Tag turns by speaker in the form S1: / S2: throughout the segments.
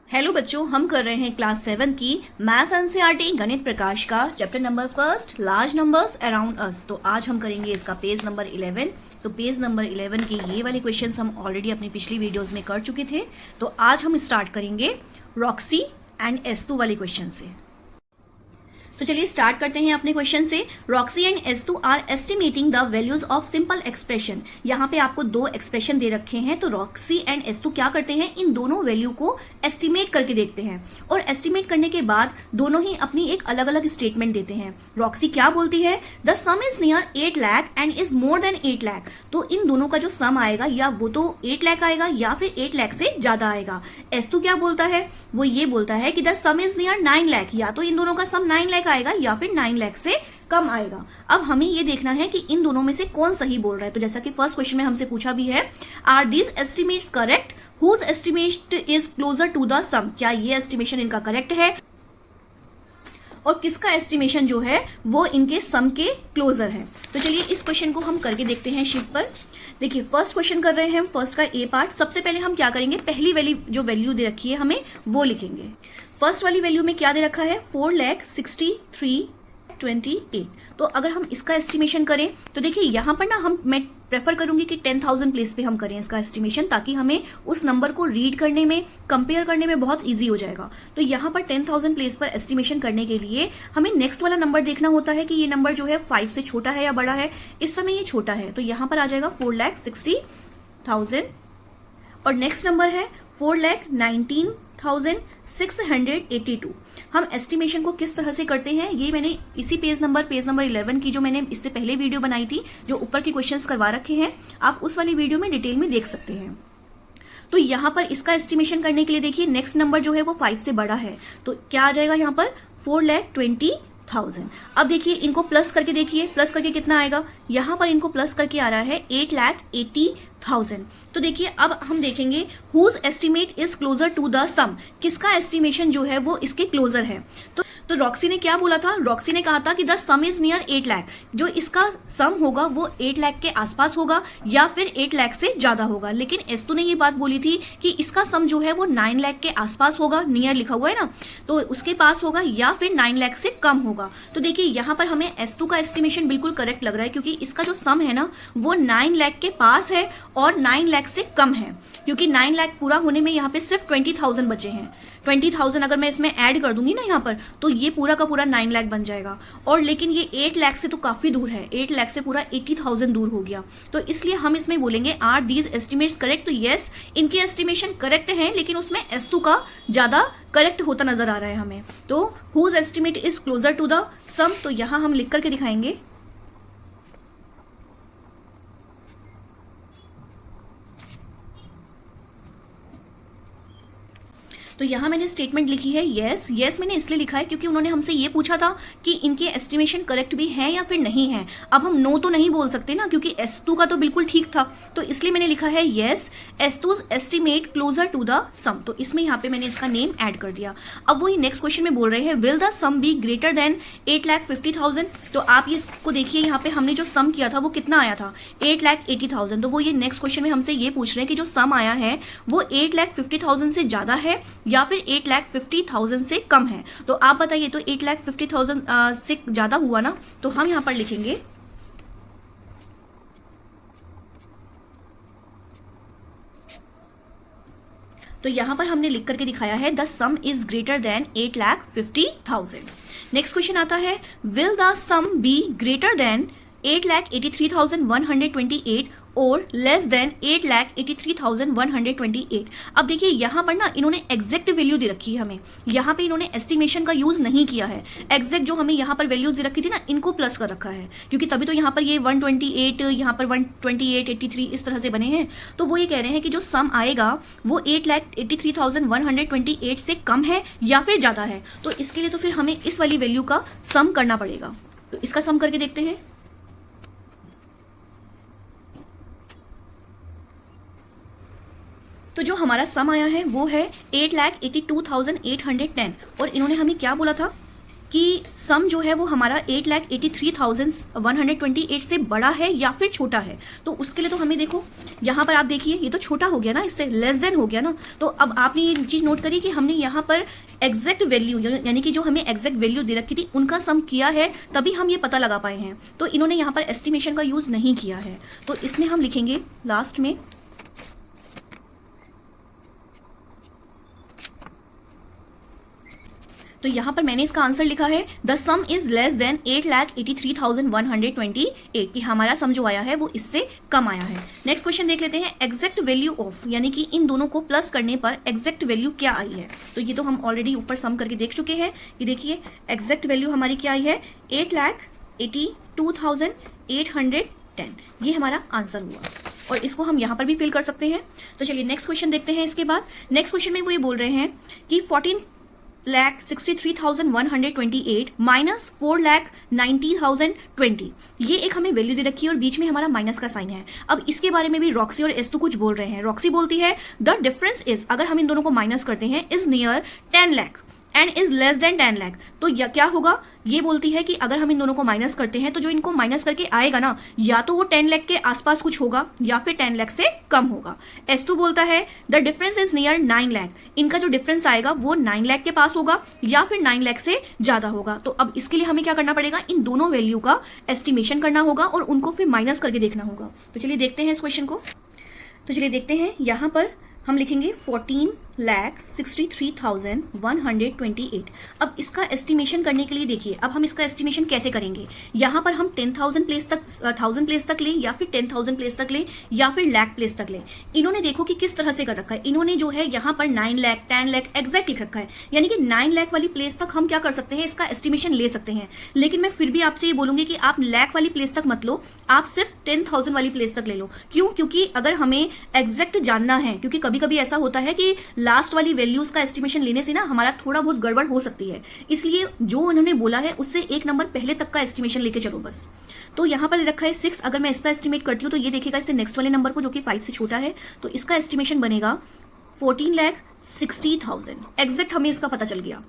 S1: Hello बच्चों, हम कर रहे हैं क्लास 7 की मैथ्स एनसीईआरटी गणित प्रकाश का chapter number first large numbers around us. तो आज हम करेंगे इसका पेज नंबर 11। तो पेज नंबर 11 के ये वाले क्वेश्चंस हम ऑलरेडी अपनी पिछली वीडियोस में कर चुके थे। तो आज हम स्टार्ट करेंगे रॉक्सी एंड एस्तु वाले क्वेश्चन से। तो चलिए स्टार्ट करते हैं अपने क्वेश्चन से। रॉक्सी एंड एस्तु are estimating the values of simple expression. यहाँ पे आपको दो एक्सप्रेशन दे रखे हैं। तो रॉक्सी एंड एस्तु क्या करते हैं, इन दोनों वैल्यू को एस्टिमेट करके देखते हैं और एस्टिमेट करने के बाद दोनों ही अपनी एक अलग अलग स्टेटमेंट देते हैं। रॉक्सी क्या बोलती है, the sum is near 8 lakh and is more than 8 lakh. तो इन दोनों का जो सम आएगा या वो तो 8 लाख आएगा या फिर 8 लाख से ज्यादा आएगा। एस्तु क्या बोलता है, वो ये बोलता है कि the sum is near 9 lakh, या तो इन दोनों का सम 9 लाख आएगा या फिर 9 लाख से कम आएगा। अब हमें ये देखना है कि इन दोनों में से कौन सही बोल रहा है। तो जैसा कि फर्स्ट क्वेश्चन में हमसे पूछा भी है, are these estimates correct, whose estimate is closer to the sum. क्या ये एस्टिमेशन इनका करेक्ट है और किसका एस्टिमेशन जो है वो इनके सम के क्लोजर है। तो चलिए इस क्वेश्चन को हम करके देखते हैं शीट पर। देखिए फर्स्ट क्वेश्चन कर रहे हैं हम, फर्स्ट का ए पार्ट। सबसे पहले हम क्या करेंगे, पहली वाली जो वैल्यू दे रखी है हमें वो लिखेंगे। फर्स्ट वाली वैल्यू में क्या दे रखा है, 4,63,28। तो अगर हम इसका एस्टिमेशन करें तो देखिए यहाँ पर ना मैं प्रेफर करूंगी कि 10,000 प्लेस पे हम करें इसका एस्टिमेशन, ताकि हमें उस नंबर को रीड करने में, कंपेयर करने में बहुत इजी हो जाएगा। तो यहाँ पर 10,000 प्लेस पर एस्टिमेशन करने के लिए हमें नेक्स्ट वाला नंबर देखना होता है कि ये नंबर जो है 5 से छोटा है या बड़ा है। इस समय ये छोटा है तो यहाँ पर आ जाएगा 4,60,000 और नेक्स्ट नंबर है 4,19,682। हम एस्टिमेशन को किस तरह से करते हैं ये मैंने इसी पेज नंबर 11 की जो मैंने इससे पहले वीडियो बनाई थी, जो ऊपर के क्वेश्चंस करवा रखे हैं, आप उस वाली वीडियो में डिटेल में देख सकते हैं। तो यहाँ पर इसका एस्टिमेशन करने के लिए देखिए नेक्स्ट नंबर जो है वो 5 से बड़ा है, तो क्या आ जाएगा यहाँ पर 4,20,000। अब देखिए इनको प्लस करके देखिए, प्लस करके कितना आएगा, यहाँ पर इनको प्लस करके आ रहा है 8,80,000। तो देखिए अब हम देखेंगे whose estimate is closer to the sum, किसका एस्टिमेशन जो है वो इसके क्लोजर है। तो रॉक्सी ने क्या बोला था, रॉक्सी ने कहा था कि the sum is near 8 lakh, जो इसका सम होगा वो 8 लाख के आसपास होगा या फिर 8 लाख से ज्यादा होगा। लेकिन एस्तु ने ये बात बोली थी कि इसका सम जो है वो 9 लाख के आसपास होगा, नियर लिखा हुआ है ना, तो उसके पास होगा या फिर 9 लाख से कम होगा। तो देखिए यहाँ पर हमें एस्तु का एस्टिमेशन बिल्कुल करेक्ट लग रहा है, क्योंकि इसका जो सम है ना वो 9 लाख के पास है और 9 लाख से कम है, क्योंकि 9 लाख पूरा होने में यहाँ पे सिर्फ 20,000 बचे हैं। 20,000 अगर मैं इसमें ऐड कर दूंगी ना यहाँ पर, तो ये पूरा का पूरा 9 लाख बन जाएगा। और लेकिन ये 8 लाख से तो काफी दूर है, 8 लाख से पूरा 80,000 दूर हो गया। तो इसलिए हम इसमें बोलेंगे आर दीज एस्टिमेट्स करेक्ट। तो यस, इनके एस्टिमेशन करेक्ट हैं, लेकिन उसमें एस्तु का ज्यादा करेक्ट होता नजर आ रहा है हमें। तो whose estimate is closer to the sum, तो यहां हम लिख करके दिखाएंगे। तो यहाँ मैंने स्टेटमेंट लिखी है यस। यस मैंने इसलिए लिखा है क्योंकि उन्होंने हमसे ये पूछा था कि इनके एस्टिमेशन करेक्ट भी है या फिर नहीं है। अब हम नो तो नहीं बोल सकते ना, क्योंकि एस्तु का तो बिल्कुल ठीक था, तो इसलिए मैंने लिखा है यस, एस्तुज estimate closer to the sum. तो इसमें यहाँ पे मैंने इसका नेम ऐड कर दिया। अब वही नेक्स्ट क्वेश्चन में बोल रहे हैं will the sum be greater than 8,50,000। तो आप ये इसको देखिए, यहाँ पे हमने जो सम किया था वो कितना आया था, 8,80,000। तो वो ये नेक्स्ट क्वेश्चन में हमसे ये पूछ रहे हैं कि जो सम आया है वो 8,50,000 से ज्यादा है या फिर 8,50,000 से कम है। तो आप बताइए, तो 8,50,000 से ज्यादा हुआ ना, तो हम यहां पर लिखेंगे तो यहां पर हमने लिख करके दिखाया है the sum is greater than 8,50,000। Next question आता है will the sum be greater than 8,83,128 और लेस देन 8,83,128। अब देखिए यहाँ पर ना इन्होंने एग्जैक्ट वैल्यू दे रखी है हमें, यहाँ पे इन्होंने एस्टिमेशन का यूज नहीं किया है। एग्जैक्ट जो हमें यहाँ पर वैल्यूज दे रखी थी ना, इनको प्लस कर रखा है, क्योंकि तभी तो यहाँ पर ये 128, यहाँ पर 128, 83 इस तरह से बने हैं। तो वो ये कह रहे हैं कि जो सम आएगा वो 8,83,128 से कम है या फिर ज्यादा है। तो इसके लिए तो फिर हमें इस वाली वैल्यू का सम करना पड़ेगा। तो इसका सम करके देखते हैं। तो जो हमारा सम आया है वो है 8,82,810 और इन्होंने हमें क्या बोला था, कि सम जो है वो हमारा 8,83,128 से बड़ा है या फिर छोटा है। तो उसके लिए तो हमें देखो यहाँ पर आप देखिए ये तो छोटा हो गया ना, इससे लेस देन हो गया ना। तो अब आपने ये चीज़ नोट करी कि हमने यहाँ पर एग्जैक्ट वैल्यू यानी कि जो हमें एग्जैक्ट वैल्यू दे रखी थी उनका सम किया है, तभी हम ये पता लगा पाए हैं। तो इन्होंने यहाँ पर एस्टिमेशन का यूज़ नहीं किया है, तो इसमें हम लिखेंगे लास्ट में तो यहाँ पर मैंने इसका आंसर लिखा है the sum is less than 8,83,128 कि हमारा सम जो आया है वो इससे कम आया है। नेक्स्ट क्वेश्चन देख लेते हैं एग्जैक्ट वैल्यू ऑफ, यानी कि इन दोनों को प्लस करने पर एग्जैक्ट वैल्यू क्या आई है। तो ये तो हम ऑलरेडी ऊपर सम करके देख चुके हैं। ये देखिए एग्जैक्ट वैल्यू हमारी क्या आई है 8,82,810, ये हमारा आंसर हुआ और इसको हम यहाँ पर भी फिल कर सकते हैं। तो चलिए नेक्स्ट क्वेश्चन देखते हैं। इसके बाद नेक्स्ट क्वेश्चन में वो ये बोल रहे हैं कि 14,63,128 माइनस 4,90,020, ये एक हमें वैल्यू दे रखी है और बीच में हमारा माइनस का साइन है। अब इसके बारे में भी रॉक्सी और एस्तु कुछ बोल रहे हैं। रॉक्सी बोलती है द डिफरेंस इज, अगर हम इन दोनों को माइनस करते हैं, is near 10 lakh and is less than 10 lakh. तो क्या होगा, ये बोलती है कि अगर हम इन दोनों को माइनस करते हैं तो जो इनको माइनस करके आएगा ना, या तो वो 10 लाख के आसपास कुछ होगा या फिर 10 लाख से कम होगा। एस्तु बोलता है the difference is near 9 lakh, इनका जो डिफरेंस आएगा वो 9 लाख के पास होगा या फिर 9 लाख से ज्यादा होगा। तो अब इसके लिए हमें क्या करना पड़ेगा, इन दोनों वैल्यू का एस्टिमेशन करना होगा और उनको फिर माइनस करके देखना होगा। तो चलिए देखते हैं इस क्वेश्चन को। तो चलिए देखते हैं, यहाँ पर हम लिखेंगे 14,63,128। अब इसका एस्टिमेशन करने के लिए देखिए, अब हम इसका एस्टिमेशन कैसे करेंगे। यहाँ पर हम 10,000 प्लेस तक 1000 प्लेस तक लें या फिर 10,000 प्लेस तक लें या फिर लाख प्लेस तक लें। इन्होंने देखो कि किस तरह से कर रखा है। इन्होंने जो है यहाँ पर 9 लाख 10 लाख एग्जैक्ट लिख रखा है, यानी कि 9 लाख वाली प्लेस तक हम क्या कर सकते हैं, इसका एस्टिमेशन ले सकते हैं। लेकिन मैं फिर भी आपसे ये बोलूंगी कि आप लाख वाली प्लेस तक मत लो, आप सिर्फ 10,000 वाली प्लेस तक ले लो। क्यों? क्योंकि अगर हमें एग्जैक्ट जानना है, क्योंकि कभी कभी ऐसा होता है कि लास्ट वाली वैल्यूज का एस्टिमेशन लेने से ना हमारा थोड़ा बहुत गड़बड़ हो सकती है, इसलिए जो उन्होंने बोला है उससे एक नंबर पहले तक का एस्टिमेशन लेके चलो बस। तो यहाँ पर रखा है 6, अगर मैं इसका एस्टिमेट करती हूँ तो ये देखिएगा इससे नेक्स्ट वाले नंबर को जो कि 5 से छोटा है, तो इसका एस्टिमेशन बनेगा 14,60,000। एग्जैक्ट हमें इसका पता चल गया।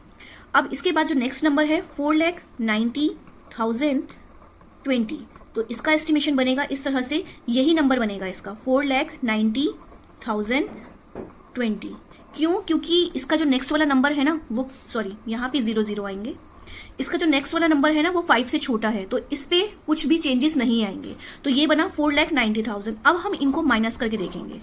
S1: अब इसके बाद जो नेक्स्ट नंबर है 4,90,020, तो इसका एस्टिमेशन बनेगा इस तरह से, यही नंबर बनेगा इसका 4,90,020। क्यों? क्योंकि इसका जो नेक्स्ट वाला नंबर है ना वो, सॉरी यहाँ पे 00 आएंगे, इसका जो नेक्स्ट वाला नंबर है ना वो 5 से छोटा है, तो इस पे कुछ भी चेंजेस नहीं आएंगे। तो ये बना 4,90,000। अब हम इनको माइनस करके देखेंगे।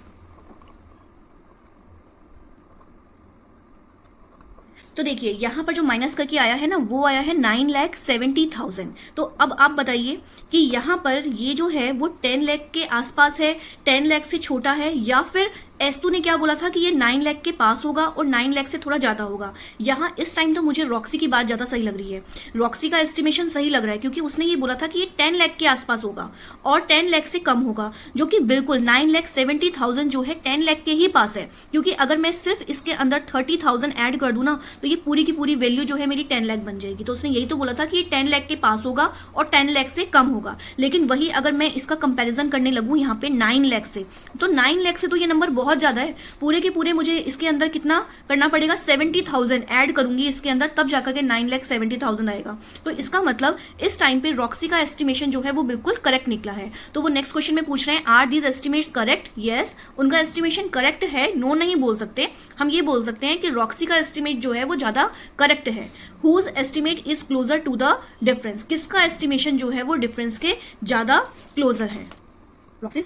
S1: तो देखिए यहाँ पर जो माइनस करके आया है ना वो आया है 9,70,000। तो अब आप बताइए कि यहाँ पर ये जो है वो 10 लाख के आसपास है, 10 लाख से छोटा है, या फिर एस्तु ने क्या बोला था कि ये 9 लाख के पास होगा और 9 लाख से थोड़ा ज़्यादा होगा। यहाँ इस टाइम तो मुझे रॉक्सी की बात ज़्यादा सही लग रही है। रॉक्सी का एस्टिमेशन सही लग रहा है क्योंकि उसने ये बोला था कि ये 10 लाख के आसपास होगा और 10 लाख से कम होगा, जो कि बिल्कुल 9,70,000 जो है 10 लाख के ही पास है। क्योंकि अगर मैं सिर्फ इसके अंदर 30,000 ऐड कर दूँ ना तो ये पूरी की पूरी वैल्यू जो है मेरी 10 लाख बन जाएगी। तो उसने यही तो बोला था कि ये 10 लाख के पास होगा और 10 लाख से कम होगा। लेकिन वही अगर मैं इसका कंपैरिजन करने लगूँ यहाँ पे 9 लाख से, तो 9 लाख से तो ये नंबर बहुत ज़्यादा है। पूरे के पूरे मुझे इसके अंदर कितना करना पड़ेगा, 70,000 ऐड करूंगी इसके अंदर, तब जाकर के 9,70,000 आएगा। तो इसका मतलब इस टाइम पे रॉक्सी का एस्टिमेशन जो है वो बिल्कुल करेक्ट निकला है। तो वो नेक्स्ट क्वेश्चन में पूछ रहे हैं are these estimates correct. Yes, उनका एस्टिमेशन करेक्ट है, नो नहीं बोल सकते। हम ये बोल सकते हैं कि रॉक्सी का एस्टिमेट जो है वो ज्यादा करेक्ट है। Whose estimate is closer to the difference, किसका एस्टिमेशन जो है वो डिफरेंस के ज्यादा क्लोजर है। रॉक्सी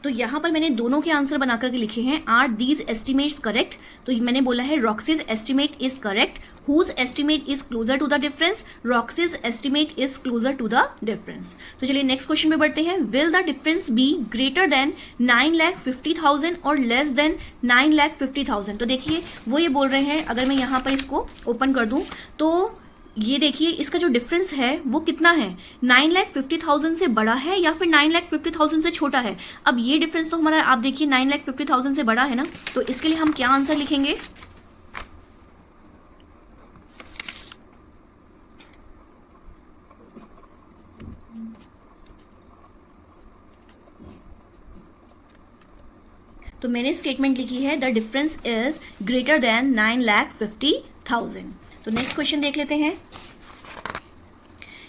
S1: तो यहाँ पर मैंने दोनों के आंसर बना करके लिखे हैं आर दीज एस्टिमेट्स करेक्ट। तो मैंने बोला है Roxie's estimate is correct, whose estimate is closer to the difference, Roxie's estimate is closer to the difference. तो चलिए नेक्स्ट क्वेश्चन में बढ़ते हैं। Will the difference be greater than 9,50,000 और लेस देन 9,50,000। तो देखिए वो ये बोल रहे हैं, अगर मैं यहाँ पर इसको ओपन कर दूं तो ये देखिए इसका जो डिफरेंस है वो कितना है, 9,50,000 से बड़ा है या फिर 9,50,000 से छोटा है। अब ये डिफरेंस तो हमारा आप देखिए 9,50,000 से बड़ा है ना, तो इसके लिए हम क्या आंसर लिखेंगे, तो मैंने स्टेटमेंट लिखी है the difference is greater than 9,50,000। तो नेक्स्ट क्वेश्चन देख लेते हैं।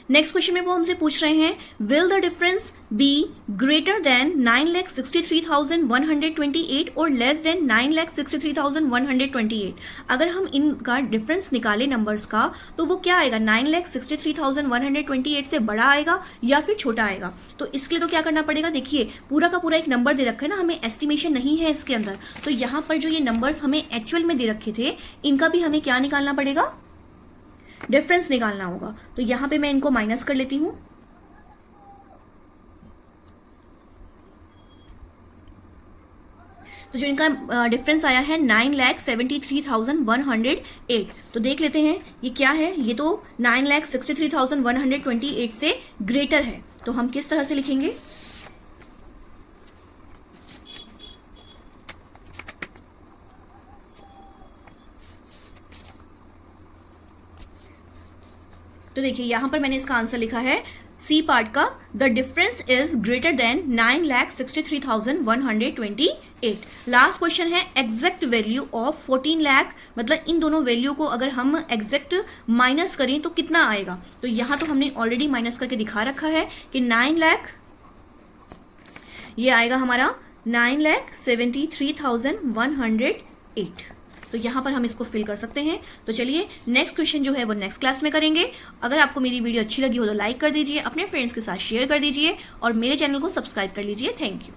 S1: नेक्स्ट क्वेश्चन में वो हमसे पूछ रहे हैं will the difference be greater then 9,63,128 और लेस देन 9,63,128। अगर हम इनका डिफरेंस निकालें नंबर्स का तो वो क्या आएगा, 9,63,128 से बड़ा आएगा या फिर छोटा आएगा। तो इसके लिए तो क्या करना पड़ेगा, देखिए पूरा का पूरा एक नंबर दे रखा है ना, हमें एस्टिमेशन नहीं है इसके अंदर, तो यहाँ पर जो ये नंबर्स हमें एक्चुअल में दे रखे थे इनका भी हमें क्या निकालना पड़ेगा, डिफरेंस निकालना होगा। तो यहां पे मैं इनको माइनस कर लेती हूं। तो जो इनका डिफरेंस आया है 9,73,108। तो देख लेते हैं ये क्या है, ये तो 9,63,128 से ग्रेटर है। तो हम किस तरह से लिखेंगे, तो देखिए यहां पर मैंने इसका आंसर लिखा है सी पार्ट का, the difference is greater then 9,63,128। Last question है एग्जैक्ट वैल्यू ऑफ 14 लाख, मतलब इन दोनों वैल्यू को अगर हम एग्जैक्ट माइनस करें तो कितना आएगा। तो यहां तो हमने ऑलरेडी माइनस करके दिखा रखा है कि 9 लाख, ये आएगा हमारा 9,73,108। तो यहाँ पर हम इसको फिल कर सकते हैं। तो चलिए नेक्स्ट क्वेश्चन जो है वो नेक्स्ट क्लास में करेंगे। अगर आपको मेरी वीडियो अच्छी लगी हो तो लाइक कर दीजिए, अपने फ्रेंड्स के साथ शेयर कर दीजिए और मेरे चैनल को सब्सक्राइब कर लीजिए। Thank you.